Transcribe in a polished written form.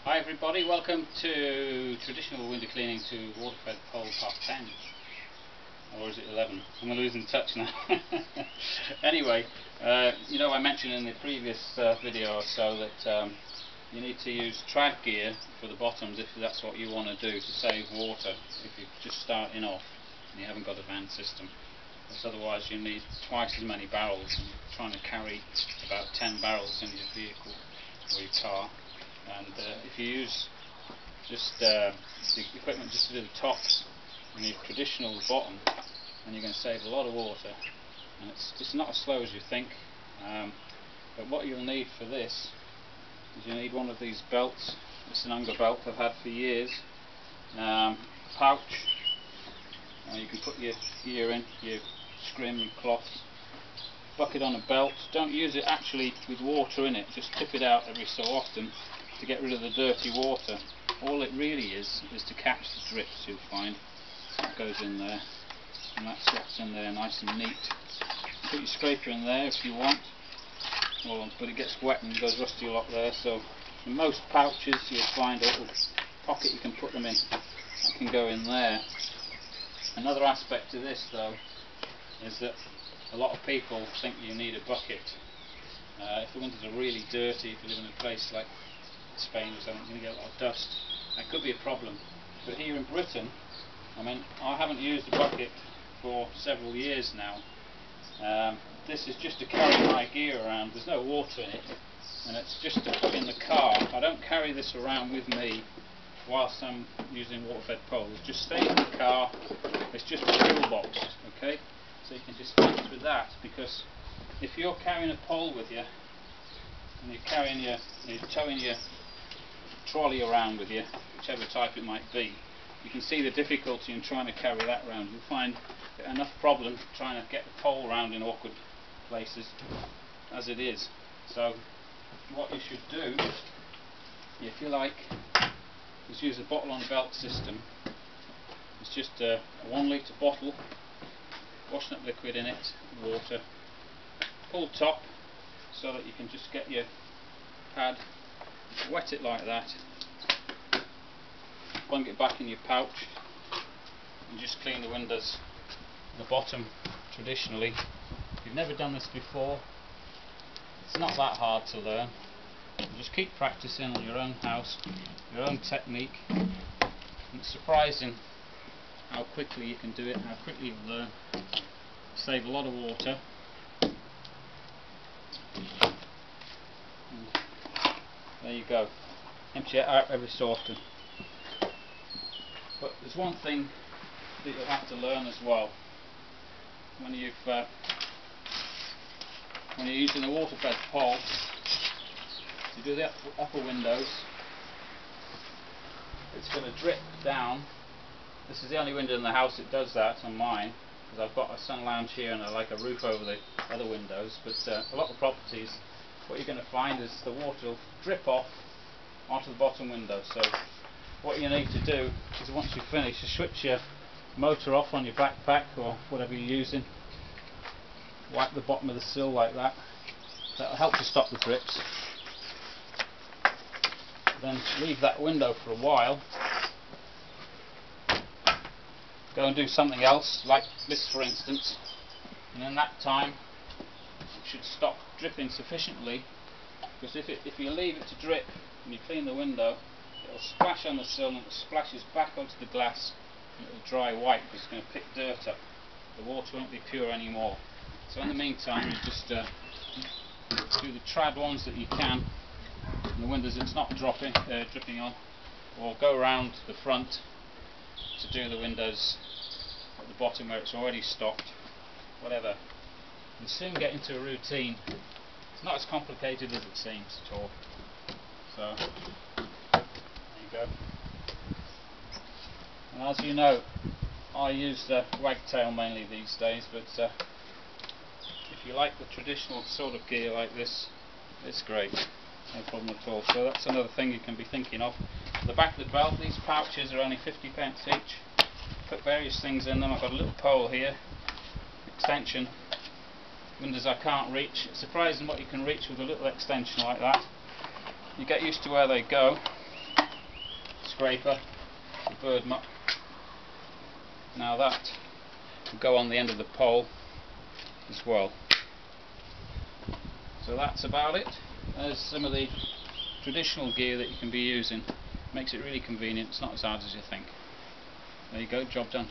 Hi everybody, welcome to Traditional Window Cleaning to Waterbed Pole Part 10. Or is it 11? I'm losing touch now. Anyway, I mentioned in the previous video or so that you need to use trad gear for the bottoms if that's what you want to do to save water if you're just starting off and you haven't got a van system. Because otherwise you need twice as many barrels, and you're trying to carry about 10 barrels in your vehicle or your car. And if you use just the equipment just to do the tops and your traditional bottom, then you're going to save a lot of water, and it's not as slow as you think. But what you'll need for this is you need one of these belts. It's an Unger belt I've had for years. Pouch. You can put your gear in, your scrim and cloths. Bucket on a belt. Don't use it actually with water in it. Just tip it out every so often to get rid of the dirty water. All it really is to catch the drips. You'll find that goes in there, and that's what's in there, nice and neat. Put your scraper in there if you want, but it gets wet and goes rusty a lot there. So in most pouches you'll find a little pocket you can put them in. That can go in there. Another aspect to this though is that a lot of people think you need a bucket. If the winters are really dirty, if you live in a place like Spain or something, you're going to get a lot of dust. That could be a problem. But here in Britain, I haven't used a bucket for several years now. This is just to carry my gear around. There's no water in it, and it's just to put in the car. I don't carry this around with me whilst I'm using waterbed poles. Just stay in the car. It's just a toolbox, okay? So you can just fix with that, because if you're carrying a pole with you and you're towing your trolley around with you, whichever type it might be, you can see the difficulty in trying to carry that around. You'll find enough problem trying to get the pole around in awkward places as it is. So what you should do, if you like, is use a bottle on belt system. It's just a 1 litre bottle, washing up liquid in it, water, pull top so that you can just get your pad, wet it like that, plunk it back in your pouch, and just clean the windows, the bottom traditionally. If you've never done this before, it's not that hard to learn. You just keep practicing on your own house, your own technique, and it's surprising how quickly you can do it, how quickly you learn. Save a lot of water. And there you go. Empty it out every so often. But there's one thing that you'll have to learn as well. When you're using a waterbed pole, you do the upper windows, it's going to drip down. This is the only window in the house that does that on mine, because I've got a sun lounge here and like a roof over the other windows. But a lot of properties, what you're going to find is the water will drip off onto the bottom window. So what you need to do is, once you finish, you switch your motor off on your backpack or whatever you're using, wipe the bottom of the sill like that. That'll help to stop the drips. Then leave that window for a while. Go and do something else, like this for instance, and in that time it should stop dripping sufficiently, because if you leave it to drip and you clean the window, it will splash on the sill and it splashes back onto the glass, and it will dry white because it's going to pick dirt up. The water won't be pure anymore. So in the meantime, you just do the trad ones that you can, and the windows it's not dripping on, or go around the front to do the windows at the bottom where it's already stopped, whatever. You'll soon get into a routine. It's not as complicated as it seems at all. So there you go. And as you know, I use the Wagtail mainly these days, but if you like the traditional sort of gear like this, it's great, no problem at all. So that's another thing you can be thinking of. At the back of the belt, these pouches are only 50p each. Put various things in them. I've got a little pole here, extension, windows I can't reach. It's surprising what you can reach with a little extension like that. You get used to where they go, scraper, the bird muck. Now that will go on the end of the pole as well. So that's about it. There's some of the traditional gear that you can be using. Makes it really convenient, it's not as hard as you think. There you go, job done.